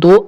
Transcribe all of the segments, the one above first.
2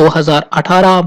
2018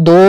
2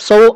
100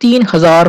3000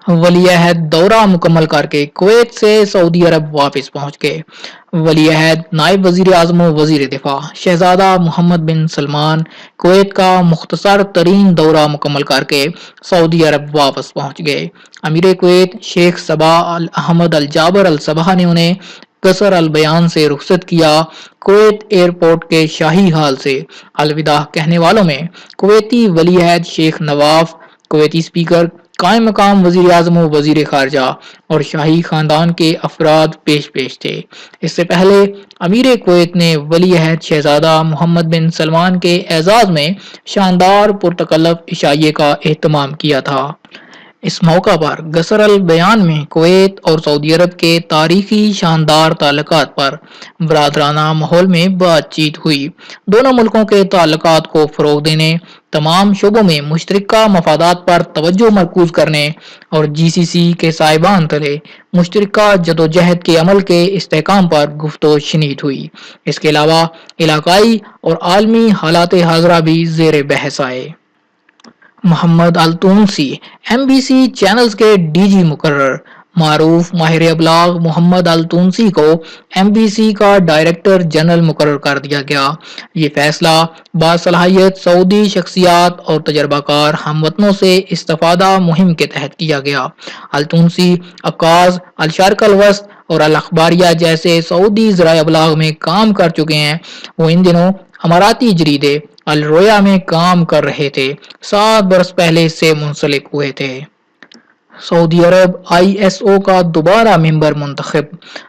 ولی عہد دورہ مکمل کر کے کویت سے سعودی عرب واپس پہنچ گئے۔ ولی عہد نائب وزیر اعظم و وزیر دفاع شہزادہ محمد بن سلمان کویت کا مختصر ترین دورہ مکمل کر کے سعودی عرب واپس پہنچ گئے۔ امیر کویت شیخ صبا احمد الجابر الصباح نے انہیں قصر البیان سے رخصت کیا۔ کویت ایئرپورٹ کے شاہی حال سے الوداع کہنے والوں میں کویتی ولی عہد شیخ نواف، کویتی اسپیکر، قائم مقام وزیر اعظم و وزیر خارجہ اور شاہی خاندان کے افراد پیش تھے۔ اس سے پہلے امیر کویت نے ولی عہد شہزادہ محمد بن سلمان کے اعزاز میں شاندار پرتکلف عشائیے کا اہتمام کیا تھا۔ اس موقع پر قصر البیان میں کویت اور سعودی عرب کے تاریخی شاندار تعلقات پر برادرانہ ماحول میں بات چیت ہوئی۔ دونوں ملکوں کے تعلقات کو فروغ دینے، تمام شعبوں میں مشترکہ مفادات پر توجہ مرکوز کرنے اور جی سی سی کے سائبان تلے مشترکہ جدوجہد کے عمل کے استحکام پر گفت و شنید ہوئی۔ اس کے علاوہ علاقائی اور عالمی حالات حاضرہ بھی زیر بحث آئے۔ محمد التونسی ایم بی سی چینلز کے ڈی جی مقرر۔ معروف ماہر ابلاغ محمد التونسی کو ایم بی سی کا ڈائریکٹر جنرل مقرر کر دیا گیا۔ یہ فیصلہ باصلاحیت سعودی شخصیات اور تجربہ کار ہم وطنوں سے استفادہ مہم کے تحت کیا گیا۔ التونسی عکاظ، الشرق الاوسط اور الاخباریہ جیسے سعودی ذرائع ابلاغ میں کام کر چکے ہیں۔ وہ ان دنوں اماراتی جریدے الرؤیا میں کام کر رہے تھے۔ 7 برس پہلے اس سے منسلک ہوئے تھے۔ سعودی عرب آئی ایس او کا دوبارہ ممبر منتخب۔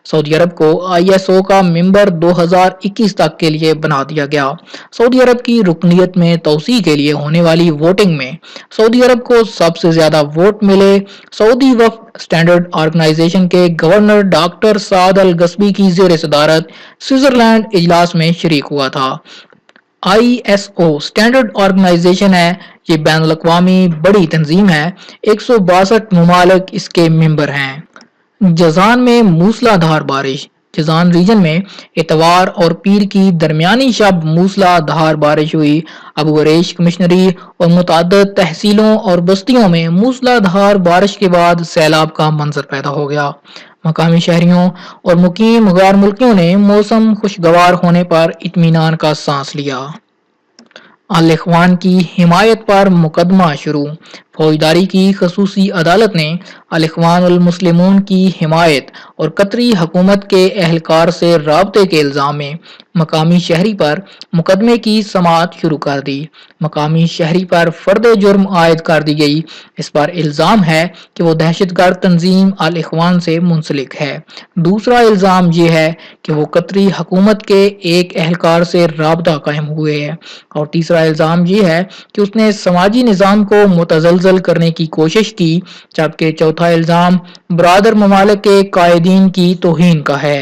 سعودی عرب کو آئی ایس او کا ممبر 2021 تک کے لیے بنا دیا گیا۔ سعودی عرب کی رکنیت میں توسیع کے لیے ہونے والی ووٹنگ میں سعودی عرب کو سب سے زیادہ ووٹ ملے۔ سعودی وفد اسٹینڈرڈ آرگنائزیشن کے گورنر ڈاکٹر سعد القصبی کی زیر صدارت سوئٹزرلینڈ اجلاس میں شریک ہوا تھا۔ I S O standard organization ہے۔ یہ بین الاقوامی بڑی تنظیم ہے۔ 162 ممالک اس کے ممبر ہیں۔ جازان میں موسلا دھار بارش۔ جازان ریجن میں اتوار اور پیر کی درمیانی شب موسلا دھار بارش ہوئی۔ ابو عریش کمشنری اور متعدد تحصیلوں اور بستیوں میں موسلا دھار بارش کے بعد سیلاب کا منظر پیدا ہو گیا۔ مقامی شہریوں اور مقیم غیر ملکیوں نے موسم خوشگوار ہونے پر اطمینان کا سانس لیا۔ الاخوان کی حمایت پر مقدمہ شروع۔ فوجداری کی خصوصی عدالت نے الاخوان المسلمون کی حمایت اور قطری حکومت کے اہلکار سے رابطے کے الزام میں مقامی شہری پر مقدمے کی سماعت شروع کر دی۔ مقامی شہری پر فرد جرم عائد کر دی گئی۔ اس پر الزام ہے کہ وہ دہشت گرد تنظیم الاخوان سے منسلک ہے۔ دوسرا الزام یہ ہے کہ وہ قطری حکومت کے ایک اہلکار سے رابطہ قائم ہوئے ہے، اور تیسرا الزام یہ ہے کہ اس نے سماجی نظام کو متزلزل کرنے کی کوشش کی، جبکہ چوتھا الزام برادر ممالک کے قائدین کی توہین کا ہے۔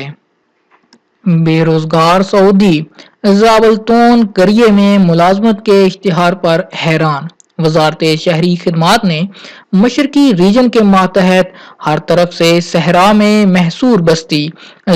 بے روزگار سعودی زابلتون قریے میں ملازمت کے اشتہار پر حیران۔ وزارت شہری خدمات نے مشرقی ریجن کے ماتحت ہر طرف سے صحرا میں محصور بستی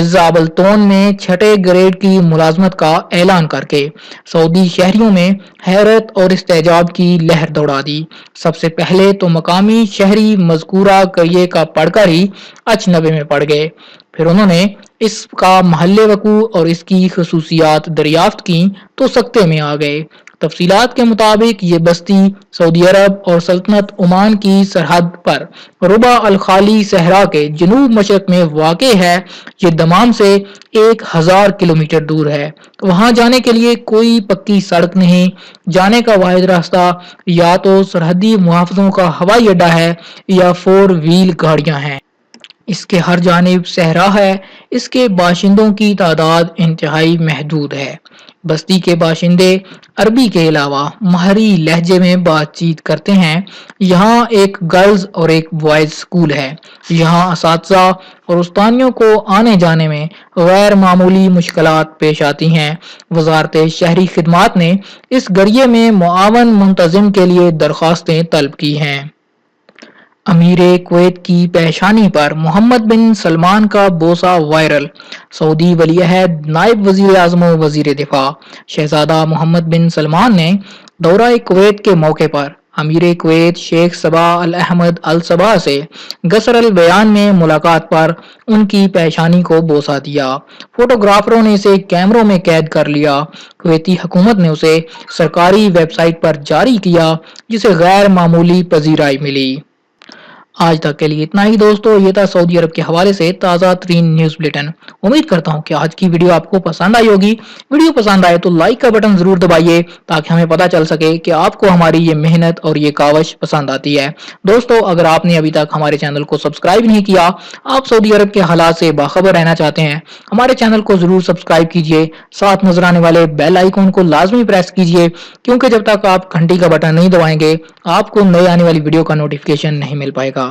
زابلتون میں 6 گریڈ کی ملازمت کا اعلان کر کے سعودی شہریوں میں حیرت اور استعجاب کی لہر دوڑا دی۔ سب سے پہلے تو مقامی شہری مذکورہ قریے کا پڑھ کر ہی اچنبے میں پڑ گئے، پھر انہوں نے اس کا محل وقوع اور اس کی خصوصیات دریافت کیں تو سکتے میں آ گئے۔ تفصیلات کے مطابق یہ بستی سعودی عرب اور سلطنت عمان کی سرحد پر ربع الخالی صحرا کے جنوب مشرق میں واقع ہے۔ یہ دمام سے 1000 کلومیٹر دور ہے۔ وہاں جانے کے لیے کوئی پکی سڑک نہیں۔ جانے کا واحد راستہ یا تو سرحدی محافظوں کا ہوائی اڈہ ہے یا 4 وہیل گاڑیاں ہیں۔ اس کے ہر جانب صحرا ہے۔ اس کے باشندوں کی تعداد انتہائی محدود ہے۔ بستی کے باشندے عربی کے علاوہ مہری لہجے میں بات چیت کرتے ہیں۔ یہاں ایک گرلز اور ایک بوائز اسکول ہے۔ یہاں اساتذہ اور استانیوں کو آنے جانے میں غیر معمولی مشکلات پیش آتی ہیں۔ وزارت شہری خدمات نے اس قریے میں معاون منتظم کے لیے درخواستیں طلب کی ہیں۔ امیر کویت کی پیشانی پر محمد بن سلمان کا بوسہ وائرل۔ سعودی ولی عہد نائب وزیر اعظم و وزیر دفاع شہزادہ محمد بن سلمان نے دورہ کویت کے موقع پر امیر کویت شیخ صبا الاحمد الصبا سے گسر البیان میں ملاقات پر ان کی پیشانی کو بوسہ دیا۔ فوٹوگرافروں نے اسے کیمروں میں قید کر لیا۔ کویتی حکومت نے اسے سرکاری ویب سائٹ پر جاری کیا جسے غیر معمولی پذیرائی ملی۔ آج تک کے لیے اتنا ہی دوستو، یہ تھا سعودی عرب کے حوالے سے تازہ ترین نیوز بلیٹن۔ امید کرتا ہوں کہ آج کی ویڈیو آپ کو پسند آئی ہوگی۔ ویڈیو پسند آئے تو لائک کا بٹن ضرور دبائیے تاکہ ہمیں پتہ چل سکے کہ آپ کو ہماری یہ محنت اور یہ کاوش پسند آتی ہے۔ دوستو اگر آپ نے ابھی تک ہمارے چینل کو سبسکرائب نہیں کیا، آپ سعودی عرب کے حالات سے باخبر رہنا چاہتے ہیں، ہمارے چینل کو ضرور سبسکرائب کیجئے، ساتھ نظر آنے والے بیل آئیکن کو لازمی پریس کیجئے، کیونکہ جب تک آپ گھنٹی کا بٹن نہیں دبائیں گے آپ کو نئے آنے والی ویڈیو کا نوٹیفیکیشن نہیں مل پائے گا۔